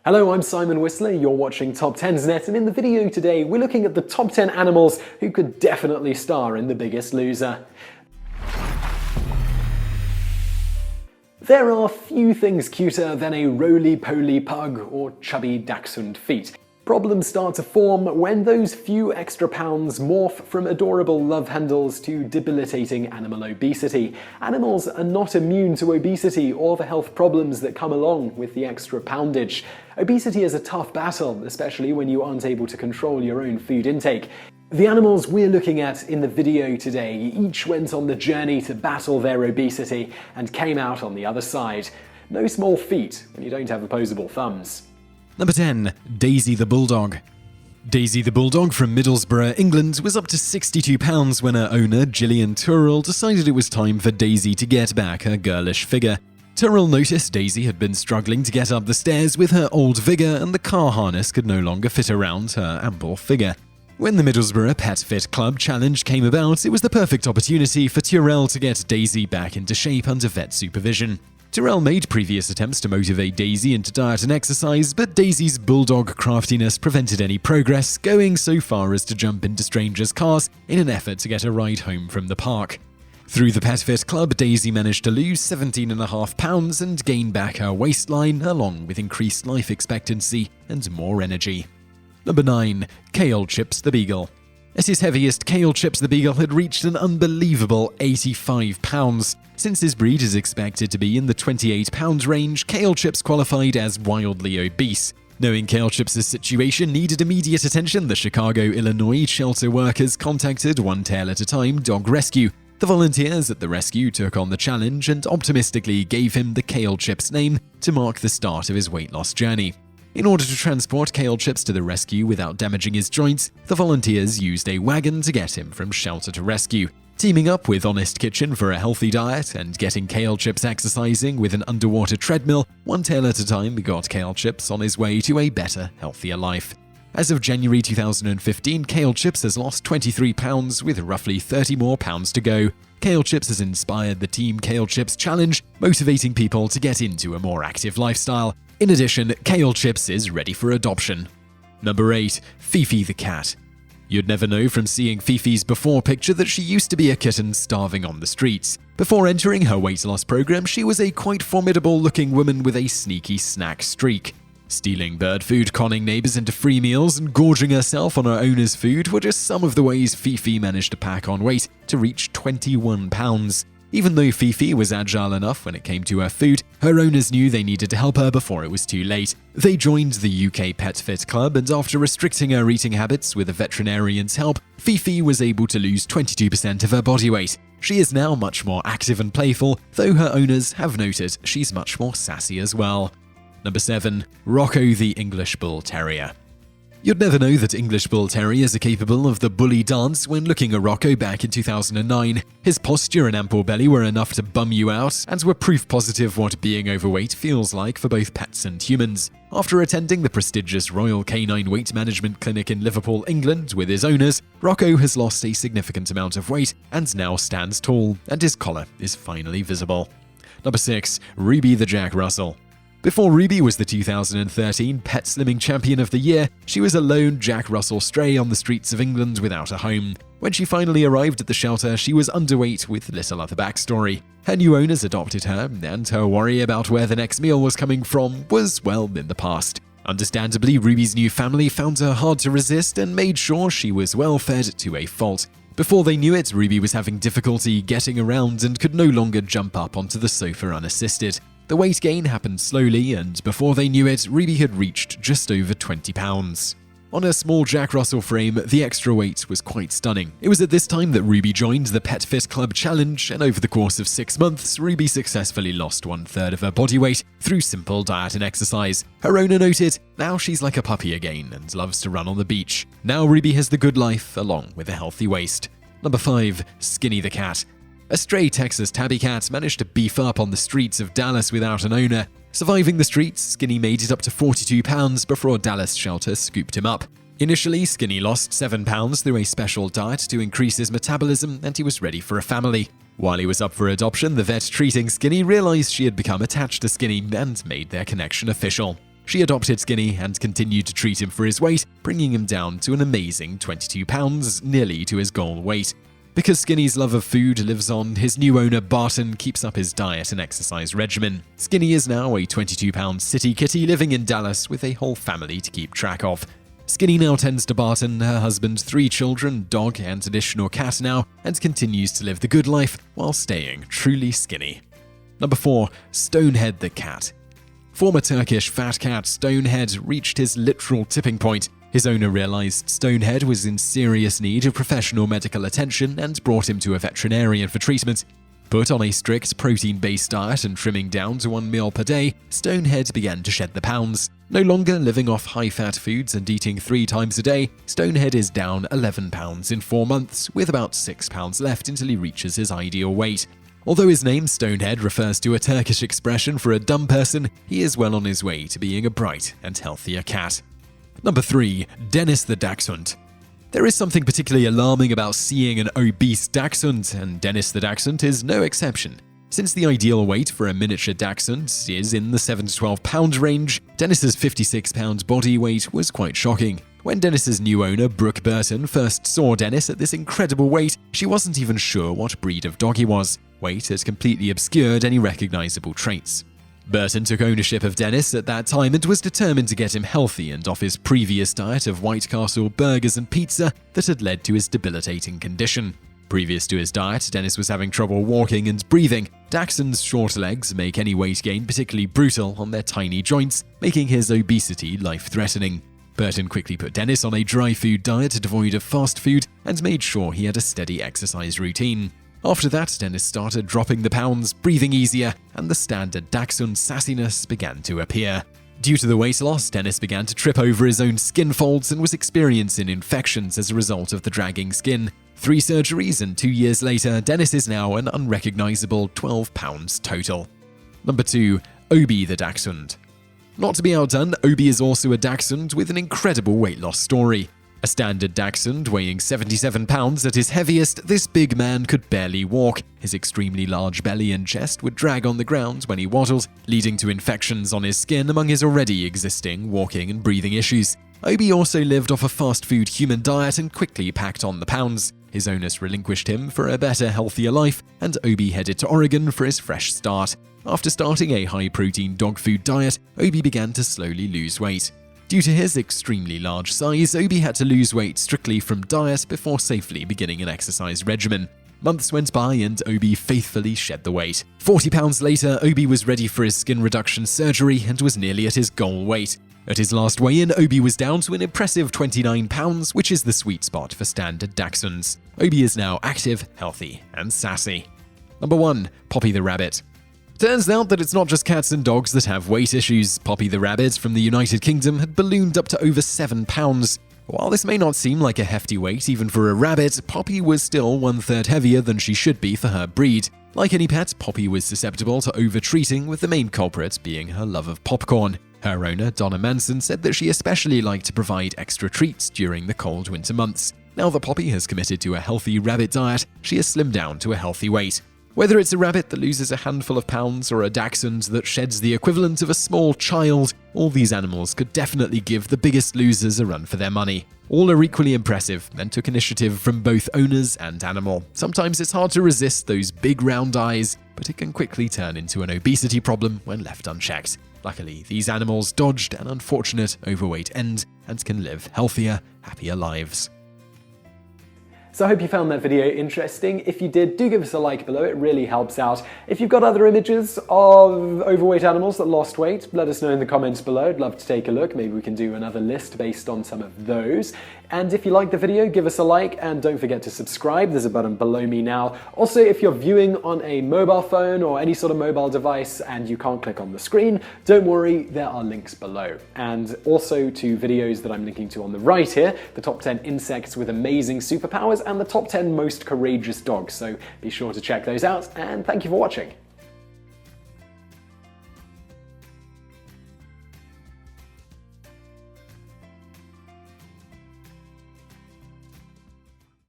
Hello, I'm Simon Whistler, you're watching TopTenzNet, and in the video today we're looking at the top 10 animals who could definitely star in The Biggest Loser. There are few things cuter than a roly-poly pug or chubby dachshund feet. Problems start to form when those few extra pounds morph from adorable love handles to debilitating animal obesity. Animals are not immune to obesity or the health problems that come along with the extra poundage. Obesity is a tough battle, especially when you aren't able to control your own food intake. The animals we're looking at in the video today each went on the journey to battle their obesity and came out on the other side. No small feat when you don't have opposable thumbs. Number 10. Daisy the Bulldog. Daisy the Bulldog from Middlesbrough, England was up to 62 pounds when her owner, Gillian Turrell, decided it was time for Daisy to get back her girlish figure. Turrell noticed Daisy had been struggling to get up the stairs with her old vigour and the car harness could no longer fit around her ample figure. When the Middlesbrough Pet Fit Club challenge came about, it was the perfect opportunity for Turrell to get Daisy back into shape under vet supervision. Turrell made previous attempts to motivate Daisy into diet and exercise, but Daisy's bulldog craftiness prevented any progress, going so far as to jump into strangers' cars in an effort to get a ride home from the park. Through the Pet Fit Club, Daisy managed to lose 17.5 pounds and gain back her waistline, along with increased life expectancy and more energy. Number 9. Kale Chips the Beagle. At his heaviest, Kale Chips the Beagle had reached an unbelievable 85 pounds. Since his breed is expected to be in the 28 pound range, Kale Chips qualified as wildly obese. Knowing Kale Chips' situation needed immediate attention, the Chicago, Illinois shelter workers contacted One Tail at a Time Dog Rescue. The volunteers at the rescue took on the challenge and optimistically gave him the Kale Chips name to mark the start of his weight loss journey. In order to transport Kale Chips to the rescue without damaging his joints, the volunteers used a wagon to get him from shelter to rescue. Teaming up with Honest Kitchen for a healthy diet and getting Kale Chips exercising with an underwater treadmill, One Tail at a Time got Kale Chips on his way to a better, healthier life. As of January 2015, Kale Chips has lost 23 pounds with roughly 30 more pounds to go. Kale Chips has inspired the Team Kale Chips Challenge, motivating people to get into a more active lifestyle. In addition, Kale Chips is ready for adoption. Number 8. Fifi the Cat. You'd never know from seeing Fifi's before picture that she used to be a kitten starving on the streets. Before entering her weight loss program, she was a quite formidable looking woman with a sneaky snack streak. Stealing bird food, conning neighbors into free meals, and gorging herself on her owner's food were just some of the ways Fifi managed to pack on weight to reach 21 pounds. Even though Fifi was agile enough when it came to her food, her owners knew they needed to help her before it was too late. They joined the UK Pet Fit Club, and after restricting her eating habits with a veterinarian's help, Fifi was able to lose 22% of her body weight. She is now much more active and playful, though her owners have noted she's much more sassy as well. Number 7. Rocco the English Bull Terrier. You'd never know that English Bull Terriers are capable of the bully dance when looking at Rocco back in 2009. His posture and ample belly were enough to bum you out and were proof positive what being overweight feels like for both pets and humans. After attending the prestigious Royal Canine Weight Management Clinic in Liverpool, England with his owners, Rocco has lost a significant amount of weight and now stands tall, and his collar is finally visible. Number 6. Ruby the Jack Russell. Before Ruby was the 2013 Pet Slimming Champion of the Year, she was a lone Jack Russell stray on the streets of England without a home. When she finally arrived at the shelter, she was underweight with little other backstory. Her new owners adopted her, and her worry about where the next meal was coming from was well in the past. Understandably, Ruby's new family found her hard to resist and made sure she was well fed to a fault. Before they knew it, Ruby was having difficulty getting around and could no longer jump up onto the sofa unassisted. The weight gain happened slowly, and before they knew it, Ruby had reached just over 20 pounds. On her small Jack Russell frame, the extra weight was quite stunning. It was at this time that Ruby joined the Pet Fit Club Challenge, and over the course of 6 months, Ruby successfully lost 1/3 of her body weight through simple diet and exercise. Her owner noted, now she's like a puppy again and loves to run on the beach. Now Ruby has the good life, along with a healthy waist. Number 5. Skinny the Cat. A stray Texas tabby cat managed to beef up on the streets of Dallas without an owner. Surviving the streets, Skinny made it up to 42 pounds before a Dallas shelter scooped him up. Initially, Skinny lost 7 pounds through a special diet to increase his metabolism, and he was ready for a family. While he was up for adoption, the vet treating Skinny realized she had become attached to Skinny and made their connection official. She adopted Skinny and continued to treat him for his weight, bringing him down to an amazing 22 pounds, nearly to his goal weight. Because Skinny's love of food lives on, his new owner Barton keeps up his diet and exercise regimen. Skinny is now a 22-pound city kitty living in Dallas with a whole family to keep track of. Skinny now tends to Barton, her husband, 3 children, dog, and additional cat now, and continues to live the good life while staying truly skinny. Number 4. Stonehead the cat. Former Turkish fat cat Stonehead reached his literal tipping point. His owner realized Stonehead was in serious need of professional medical attention and brought him to a veterinarian for treatment. Put on a strict protein-based diet and trimming down to 1 meal per day, Stonehead began to shed the pounds. No longer living off high-fat foods and eating 3 times a day, Stonehead is down 11 pounds in 4 months, with about 6 pounds left until he reaches his ideal weight. Although his name Stonehead refers to a Turkish expression for a dumb person, he is well on his way to being a bright and healthier cat. Number 3. Dennis the Dachshund. There is something particularly alarming about seeing an obese dachshund, and Dennis the Dachshund is no exception. Since the ideal weight for a miniature dachshund is in the 7 to 12 pound range, Dennis's 56-pound body weight was quite shocking. When Dennis's new owner, Brooke Burton, first saw Dennis at this incredible weight, she wasn't even sure what breed of dog he was. Weight had completely obscured any recognizable traits. Burton took ownership of Dennis at that time and was determined to get him healthy and off his previous diet of White Castle burgers and pizza that had led to his debilitating condition. Previous to his diet, Dennis was having trouble walking and breathing. Dachshund's short legs make any weight gain particularly brutal on their tiny joints, making his obesity life-threatening. Burton quickly put Dennis on a dry food diet devoid of fast food and made sure he had a steady exercise routine. After that, Dennis started dropping the pounds, breathing easier, and the standard Dachshund sassiness began to appear. Due to the weight loss, Dennis began to trip over his own skin folds and was experiencing infections as a result of the dragging skin. 3 surgeries and 2 years later, Dennis is now an unrecognizable 12 pounds total. Number 2. Obie the Dachshund. Not to be outdone, Obie is also a dachshund with an incredible weight loss story. A standard dachshund weighing 77 pounds at his heaviest, this big man could barely walk. His extremely large belly and chest would drag on the ground when he waddled, leading to infections on his skin among his already existing walking and breathing issues. Obie also lived off a fast food human diet and quickly packed on the pounds. His owners relinquished him for a better, healthier life, and Obie headed to Oregon for his fresh start. After starting a high-protein dog food diet, Obie began to slowly lose weight. Due to his extremely large size, Obie had to lose weight strictly from diet before safely beginning an exercise regimen. Months went by and Obie faithfully shed the weight. 40 pounds later, Obie was ready for his skin reduction surgery and was nearly at his goal weight. At his last weigh-in, Obie was down to an impressive 29 pounds, which is the sweet spot for standard dachshunds. Obie is now active, healthy, and sassy. Number 1. Poppy the Rabbit. Turns out that it's not just cats and dogs that have weight issues. Poppy the Rabbit from the United Kingdom had ballooned up to over 7 pounds. While this may not seem like a hefty weight even for a rabbit, Poppy was still 1/3 heavier than she should be for her breed. Like any pet, Poppy was susceptible to over-treating, with the main culprit being her love of popcorn. Her owner, Donna Manson, said that she especially liked to provide extra treats during the cold winter months. Now that Poppy has committed to a healthy rabbit diet, she has slimmed down to a healthy weight. Whether it's a rabbit that loses a handful of pounds or a dachshund that sheds the equivalent of a small child, all these animals could definitely give the biggest losers a run for their money. All are equally impressive and took initiative from both owners and animal. Sometimes it's hard to resist those big round eyes, but it can quickly turn into an obesity problem when left unchecked. Luckily, these animals dodged an unfortunate overweight end and can live healthier, happier lives. So I hope you found that video interesting. If you did, do give us a like below, it really helps out. If you've got other images of overweight animals that lost weight, let us know in the comments below. I'd love to take a look. Maybe we can do another list based on some of those. And if you liked the video, give us a like and don't forget to subscribe. There's a button below me now. Also, if you're viewing on a mobile phone or any sort of mobile device and you can't click on the screen, don't worry, there are links below. And also to videos that I'm linking to on the right here, the top 10 insects with amazing superpowers and the top 10 most courageous dogs. So be sure to check those out, and thank you for watching.